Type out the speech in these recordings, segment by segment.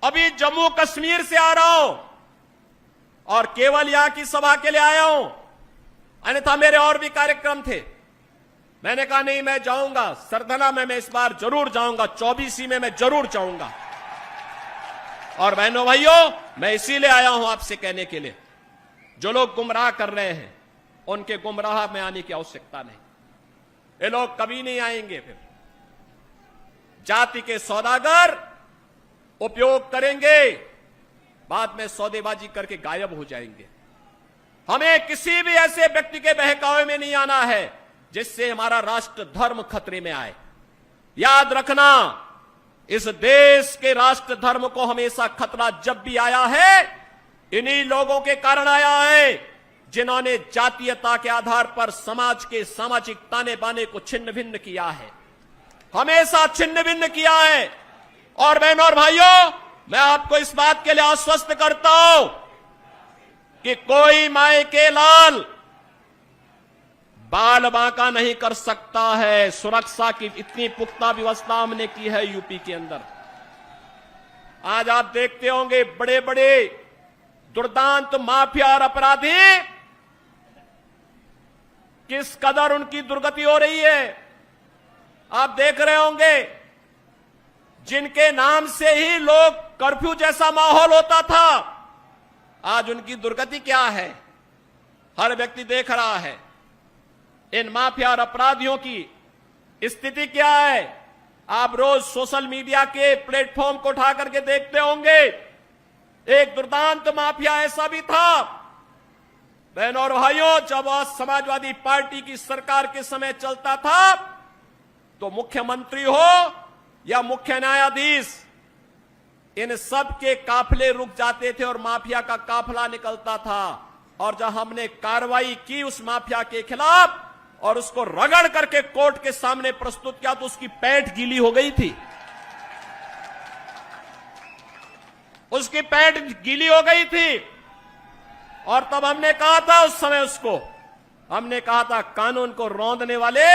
अभी जम्मू कश्मीर से आ रहा हूं और केवल यहां की सभा के लिए आया हूं, अन्यथा मेरे और भी कार्यक्रम थे। मैंने कहा नहीं, मैं जाऊंगा सरधना में, मैं इस बार जरूर जाऊंगा, 24 में मैं जरूर जाऊंगा। और बहनों भाइयों, मैं इसीलिए आया हूं आपसे कहने के लिए, जो लोग गुमराह कर रहे हैं उनके गुमराह में आने की आवश्यकता नहीं। ये लोग कभी नहीं आएंगे। फिर जाति के सौदागर उपयोग करेंगे, बाद में सौदेबाजी करके गायब हो जाएंगे। हमें किसी भी ऐसे व्यक्ति के बहकावे में नहीं आना है जिससे हमारा राष्ट्र धर्म खतरे में आए। याद रखना, इस देश के राष्ट्र धर्म को हमेशा खतरा जब भी आया है, इन्हीं लोगों के कारण आया है जिन्होंने जातीयता के आधार पर समाज के सामाजिक ताने बाने को छिन्न भिन्न किया है, हमेशा छिन्न भिन्न किया है। और बहनों और भाइयों, मैं आपको इस बात के लिए आश्वस्त करता हूं कि कोई माए के लाल बाल बांका नहीं कर सकता है। सुरक्षा की इतनी पुख्ता व्यवस्था हमने की है यूपी के अंदर। आज आप देखते होंगे बड़े बड़े दुर्दांत माफिया और अपराधी किस कदर उनकी दुर्गति हो रही है। आप देख रहे होंगे, जिनके नाम से ही लोग कर्फ्यू जैसा माहौल होता था, आज उनकी दुर्गति क्या है हर व्यक्ति देख रहा है। इन माफिया और अपराधियों की स्थिति क्या है, आप रोज सोशल मीडिया के प्लेटफॉर्म को उठा करके देखते होंगे। एक दुर्दांत माफिया ऐसा भी था, बहनों और भाइयों, जब समाजवादी पार्टी की सरकार के समय चलता था तो मुख्यमंत्री हो या मुख्य न्यायाधीश, इन सब के काफिले रुक जाते थे और माफिया का काफिला निकलता था। और जब हमने कार्रवाई की उस माफिया के खिलाफ और उसको रगड़ करके कोर्ट के सामने प्रस्तुत किया तो उसकी पैंट गीली हो गई थी, उसकी पैंट गीली हो गई थी। और तब हमने कहा था, उस समय उसको हमने कहा था, कानून को रौंदने वाले,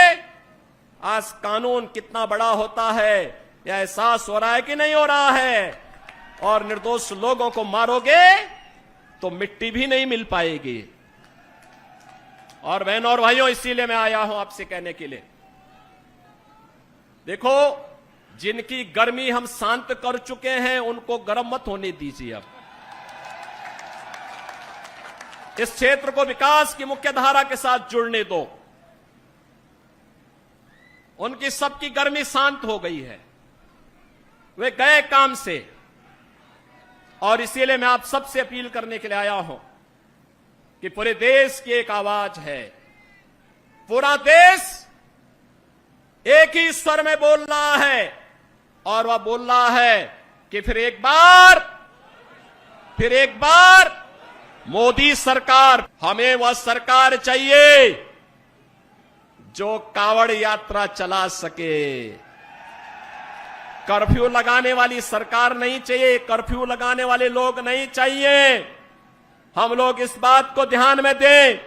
आज कानून कितना बड़ा होता है यह एहसास हो रहा है कि नहीं हो रहा है। और निर्दोष लोगों को मारोगे तो मिट्टी भी नहीं मिल पाएगी। और बहनों और भाइयों, इसीलिए मैं आया हूं आपसे कहने के लिए, देखो, जिनकी गर्मी हम शांत कर चुके हैं उनको गर्म मत होने दीजिए। अब इस क्षेत्र को विकास की मुख्य धारा के साथ जुड़ने दो। उनकी सबकी गर्मी शांत हो गई है, वे गए काम से। और इसीलिए मैं आप सबसे अपील करने के लिए आया हूं कि पूरे देश की एक आवाज है, पूरा देश एक ही स्वर में बोल रहा है। और वह बोल रहा है कि फिर एक बार मोदी सरकार, हमें वह सरकार चाहिए जो कावड़ यात्रा चला सके। कर्फ्यू लगाने वाली सरकार नहीं चाहिए, कर्फ्यू लगाने वाले लोग नहीं चाहिए। हम लोग इस बात को ध्यान में दें,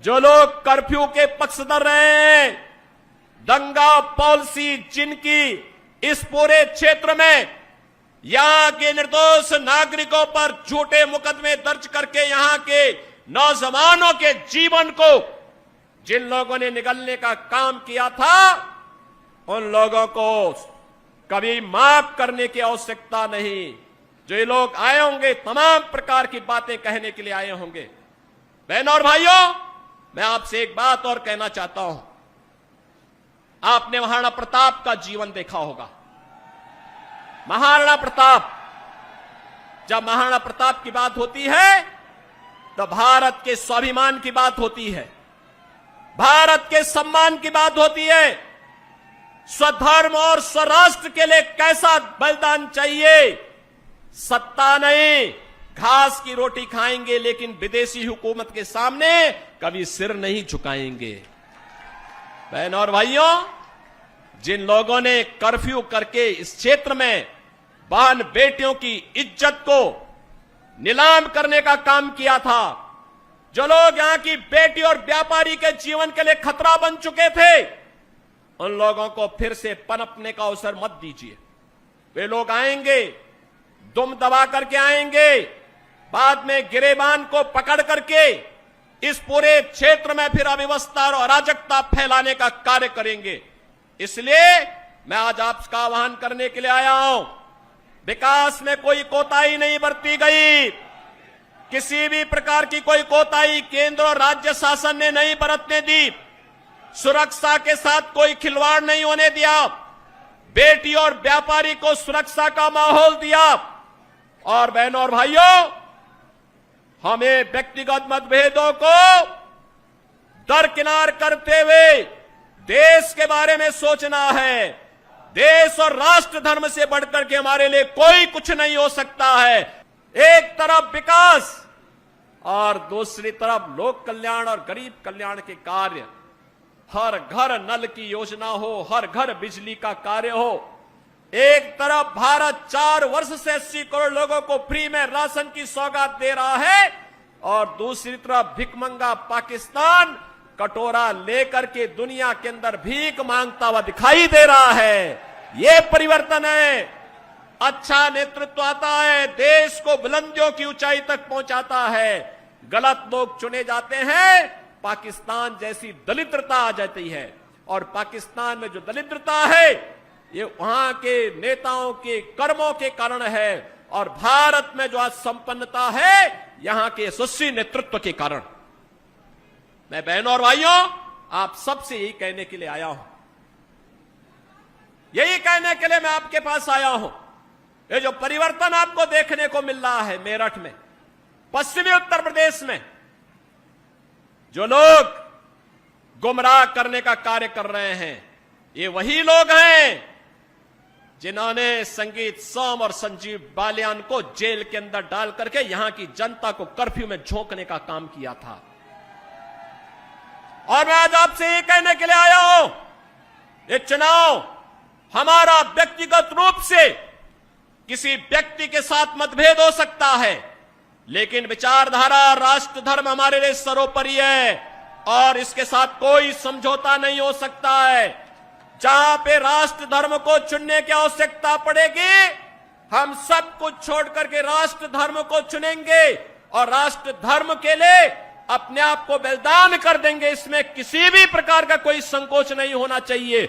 जो लोग कर्फ्यू के पक्षधर रहे हैं, दंगा पॉलिसी जिनकी इस पूरे क्षेत्र में यहां के निर्दोष नागरिकों पर झूठे मुकदमे दर्ज करके यहां के नौजवानों के जीवन को जिन लोगों ने निगलने का काम किया था, उन लोगों को कभी माफ करने की आवश्यकता नहीं। जो ये लोग आए होंगे तमाम प्रकार की बातें कहने के लिए आए होंगे। बहनों और भाइयों, मैं आपसे एक बात और कहना चाहता हूं। आपने महाराणा प्रताप का जीवन देखा होगा। महाराणा प्रताप, जब महाराणा प्रताप की बात होती है तो भारत के स्वाभिमान की बात होती है, भारत के सम्मान की बात होती है। स्वधर्म और स्वराष्ट्र के लिए कैसा बलिदान चाहिए। सत्ता नहीं, घास की रोटी खाएंगे, लेकिन विदेशी हुकूमत के सामने कभी सिर नहीं झुकाएंगे। बहनों और भाइयों, जिन लोगों ने कर्फ्यू करके इस क्षेत्र में बहन बेटियों की इज्जत को नीलाम करने का काम किया था, जो लोग यहां की बेटी और व्यापारी के जीवन के लिए खतरा बन चुके थे, उन लोगों को फिर से पनपने का अवसर मत दीजिए। वे लोग आएंगे, दुम दबा करके आएंगे, बाद में गिरेबान को पकड़ करके इस पूरे क्षेत्र में फिर अव्यवस्था और अराजकता फैलाने का कार्य करेंगे। इसलिए मैं आज आपका आह्वान करने के लिए आया हूं। विकास में कोई कोताही नहीं बरती गई, किसी भी प्रकार की कोई कोताही केंद्र और राज्य शासन ने नहीं बरतने दी। सुरक्षा के साथ कोई खिलवाड़ नहीं होने दिया, बेटी और व्यापारी को सुरक्षा का माहौल दिया। और बहनों और भाइयों, हमें व्यक्तिगत मतभेदों को दरकिनार करते हुए देश के बारे में सोचना है। देश और राष्ट्र धर्म से बढ़कर के हमारे लिए कोई कुछ नहीं हो सकता है। एक तरफ विकास और दूसरी तरफ लोक कल्याण और गरीब कल्याण के कार्य, हर घर नल की योजना हो, हर घर बिजली का कार्य हो। एक तरफ भारत 4 वर्ष से 80 करोड़ लोगों को फ्री में राशन की सौगात दे रहा है और दूसरी तरफ भिखमंगा पाकिस्तान कटोरा लेकर के दुनिया के अंदर भीख मांगता हुआ दिखाई दे रहा है। ये परिवर्तन है। अच्छा नेतृत्व आता है, देश को बुलंदियों की ऊंचाई तक पहुंचाता है। गलत लोग चुने जाते हैं, पाकिस्तान जैसी दरिद्रता आ जाती है। और पाकिस्तान में जो दरिद्रता है ये वहां के नेताओं के कर्मों के कारण है, और भारत में जो आज संपन्नता है यहां के यशस्वी नेतृत्व के कारण। मैं बहनों और भाइयों आप सबसे यही कहने के लिए आया हूं, यही कहने के लिए मैं आपके पास आया हूं। ये जो परिवर्तन आपको देखने को मिल रहा है मेरठ में, पश्चिमी उत्तर प्रदेश में, जो लोग गुमराह करने का कार्य कर रहे हैं, ये वही लोग हैं जिन्होंने संगीत सोम और संजीव बालियान को जेल के अंदर डाल करके यहां की जनता को कर्फ्यू में झोंकने का काम किया था। और मैं आज आपसे ये कहने के लिए आया हूं, ये चुनाव हमारा व्यक्तिगत रूप से किसी व्यक्ति के साथ मतभेद हो सकता है, लेकिन विचारधारा राष्ट्र धर्म हमारे लिए सर्वोपरि है और इसके साथ कोई समझौता नहीं हो सकता है। जहां पे राष्ट्र धर्म को चुनने की आवश्यकता पड़ेगी, हम सब कुछ छोड़ करके राष्ट्र धर्म को चुनेंगे और राष्ट्र धर्म के लिए अपने आप को बलिदान कर देंगे। इसमें किसी भी प्रकार का कोई संकोच नहीं होना चाहिए।